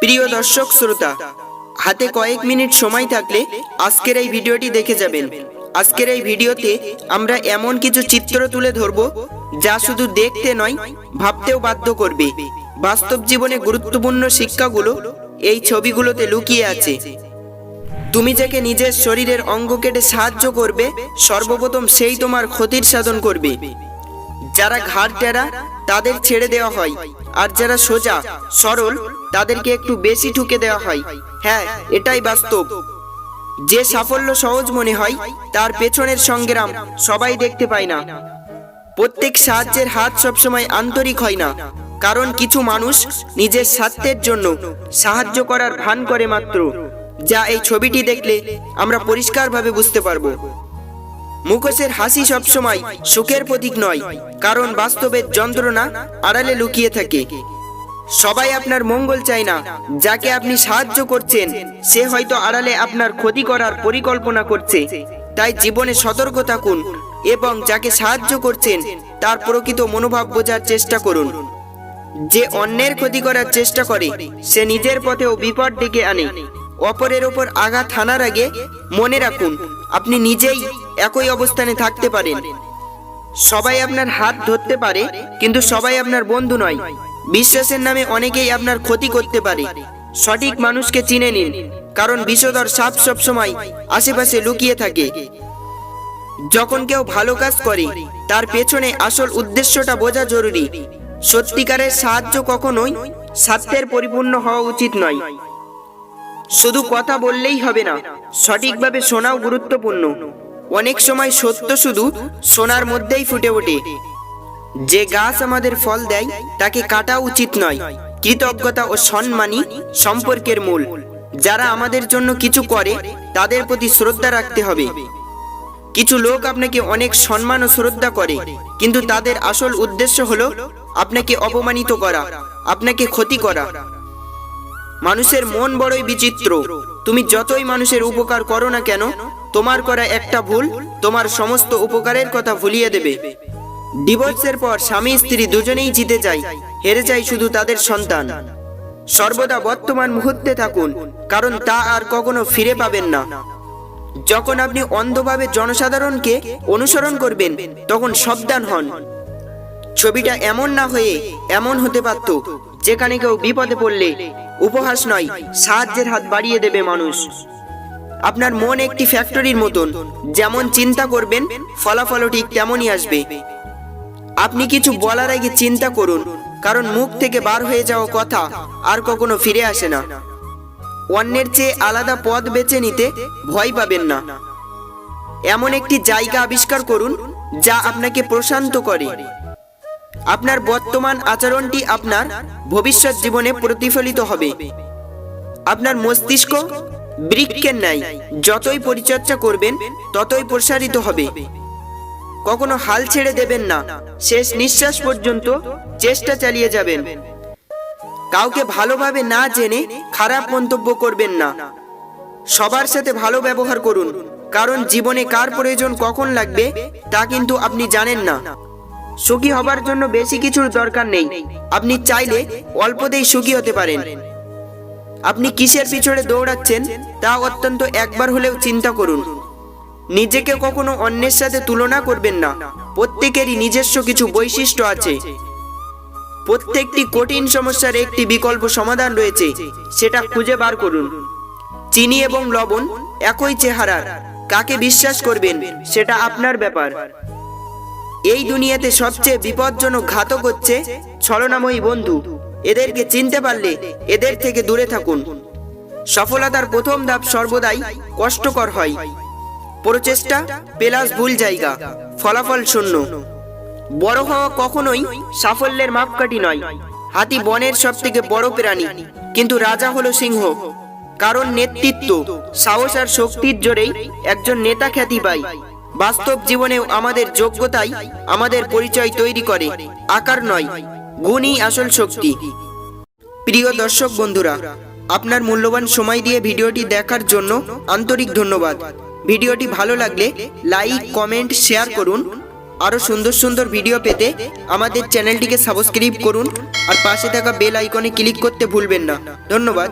প্রিয় দর্শক শ্রোতা, হাতে কয়েক মিনিট সময় থাকলে আজকের এই ভিডিওটি দেখে যাবেন। আজকের এই ভিডিওতে আমরা এমন কিছু চিত্র তুলে ধরব যা শুধু দেখতে নয়, ভাবতেও বাধ্য করবে। বাস্তব জীবনে গুরুত্বপূর্ণ শিক্ষাগুলো এই ছবিগুলোতে লুকিয়ে আছে। তুমি যাকে নিজের শরীরের অঙ্গ কেটে সাহায্য করবে, সর্বপ্রথম সেই তোমার ক্ষতির সাধন করবে। যারা ঘাড় টেরা তাদের ছেড়ে দেওয়া হয়, আর যারা সোজা সরল তাদেরকে একটু বেশি ঠুকে দেওয়া হয়। হ্যাঁ, এটাই বাস্তব। যে সাফল্য সহজ মনে হয় তার পেছনের সংগ্রাম সবাই দেখতে পায় না। প্রত্যেক সাহায্যের হাত সবসময় আন্তরিক হয় না, কারণ কিছু মানুষ নিজের স্বার্থের জন্য সাহায্য করার ভান করে মাত্র, যা এই ছবিটি দেখলে আমরা পরিষ্কারভাবে বুঝতে পারবো। মুখোশের হাসি সবসময় সুখের প্রতীক নয়, কারণ বাস্তবের যন্ত্রণা আড়ালে লুকিয়ে থাকে। সবাই আপনার মঙ্গল চায় না। যাকে আপনি সাহায্য করছেন সে হয়তো আড়ালে আপনার ক্ষতি করার পরিকল্পনা করছে। তাই জীবনে সতর্ক থাকুন এবং যাকে সাহায্য করছেন তার প্রকৃত মনোভাব বোঝার চেষ্টা করুন। যে অন্যের ক্ষতি করার চেষ্টা করে সে নিজের পথেও বিপদ ডেকে আনে। অপরের ওপর আঘাত হানার আগে মনে রাখুন, আপনি নিজেই একই অবস্থানে থাকতে পারেন। সবাই আপনার হাত ধরতে পারে, কিন্তু সবাই আপনার বন্ধু নয়। বিশ্বাসের নামে অনেকেই আপনার ক্ষতি করতে পারে। সঠিক মানুষকে চিনে নিন, কারণ বিষধর সাপ সবসময় আশেপাশে লুকিয়ে থাকে। যখন কেউ ভালো কাজ করে তার পেছনে আসল উদ্দেশ্যটা বোঝা জরুরি। সত্যিকারের সাহায্য কখনোই স্বার্থের পরিপূর্ণ হওয়া উচিত নয়। শুধু কথা বললেই হবে না, সঠিকভাবে শোনাও গুরুত্বপূর্ণ। অনেক সময় সত্য শুধু শোনার মধ্যেই ফুটে ওঠে। যে গাছ আমাদের ফল দেয় তাকে কাটা উচিত নয়। কৃতজ্ঞতা ও সম্মানই সম্পর্কের মূল। যারা আমাদের জন্য কিছু করে তাদের প্রতি শ্রদ্ধা রাখতে হবে। কিছু লোক আপনাকে অনেক সম্মান ও শ্রদ্ধা করে, কিন্তু তাদের আসল উদ্দেশ্য হলো আপনাকে অপমানিত করা, আপনাকে ক্ষতি করা। মানুষের মন বড়ই বিচিত্র। তুমি যতই মানুষের উপকার করো না কেন, তোমার করা একটা ভুল তোমার সমস্ত উপকারের কথা ভুলিয়ে দেবে। ডিভোর্সের পর স্বামী স্ত্রী দুজনেই জিতে যায়, হেরে যায় শুধু তাদের সন্তান। সর্বদা বর্তমান মুহূর্তে থাকুন, কারণ তা আর কখনো ফিরে পাবেন না। যখন আপনি অন্ধভাবে জনসাধারণকে অনুসরণ করবেন তখন সাবধান হন। ছবিটা এমন না হয়ে এমন হতে পারত যেখানে কেউ বিপদে পড়লে উপহাস নয়, সাহায্যের হাত বাড়িয়ে দেবে মানুষ। আপনার মন একটি ফ্যাক্টরির মতন, যেমন চিন্তা করবেন ফলাফলও ঠিক তেমনই আসবে। আপনি কিছু বলার আগে চিন্তা করুন, কারণ মুখ থেকে বার হয়ে যাওয়া কথা আর কখনো ফিরে আসে না। অন্যের চেয়ে আলাদা পথ বেছে নিতে ভয় পাবেন না। এমন একটি জায়গা আবিষ্কার করুন যা আপনাকে প্রশান্ত করে। আপনার বর্তমান আচরণটি আপনার ভবিষ্যৎ জীবনে প্রতিফলিত হবে। আপনার মস্তিষ্ক বৃক্ষের ন্যায়, যতই পরিচর্যা করবেন ততই প্রসারিত হবে। কখনো হাল ছেড়ে দেবেন না, শেষ নিঃশ্বাস পর্যন্ত চেষ্টা চালিয়ে যাবেন। কাউকে ভালোভাবে না জেনে খারাপ মন্তব্য করবেন না। সবার সাথে ভালো ব্যবহার করুন, কারণ জীবনে কার প্রয়োজন কখন লাগবে তা কিন্তু আপনি জানেন না। সুখী হবার জন্য বেশি কিছুর দরকার নেই। আপনি চাইলে অল্পতেই সুখী হতে পারেন। আপনি কিসের পিছনে দৌড়াচ্ছেন তা অত্যন্ত একবার হলেও চিন্তা করুন। নিজেকে কখনো অন্যের সাথে তুলনা করবেন না। প্রত্যেকেরই নিজস্ব কিছু বৈশিষ্ট্য আছে। প্রত্যেকটি কঠিন সমস্যার একটি বিকল্প সমাধান রয়েছে, সেটা খুঁজে বার করুন। চিনি এবং লবণ একই চেহারার, কাকে বিশ্বাস করবেন সেটা আপনার ব্যাপার। এই দুনিয়াতে সবচেয়ে বিপজ্জনক ঘাতক হচ্ছে ছলনাময়ী বন্ধু। এদেরকে চিনতে পারলে এদের থেকে দূরে থাকুন। সফলতার প্রথম ধাপ সর্বদাই কষ্টকর হয়। প্রচেষ্টা প্লাস ভুল জায়গা, ফলাফল শূন্য। বড় হওয়া কখনোই সাফল্যের মাপকাঠি নয়। হাতি বনের সব থেকে বড় প্রাণী, কিন্তু রাজা হলো সিংহ। কারণ নেতৃত্ব, সাহস আর শক্তির জোরেই একজন নেতা খ্যাতি পায়। বাস্তব জীবনেও আমাদের যোগ্যতাই আমাদের পরিচয় তৈরি করে, আকার নয়। গুণই আসল শক্তি। প্রিয় দর্শক বন্ধুরা, আপনার মূল্যবান সময় দিয়ে ভিডিওটি দেখার জন্য আন্তরিক ধন্যবাদ। ভিডিওটি ভালো লাগলে লাইক, কমেন্ট, শেয়ার করুন। আরও সুন্দর সুন্দর ভিডিও পেতে আমাদের চ্যানেলটিকে সাবস্ক্রাইব করুন আর পাশে থাকা বেল আইকনে ক্লিক করতে ভুলবেন না। ধন্যবাদ।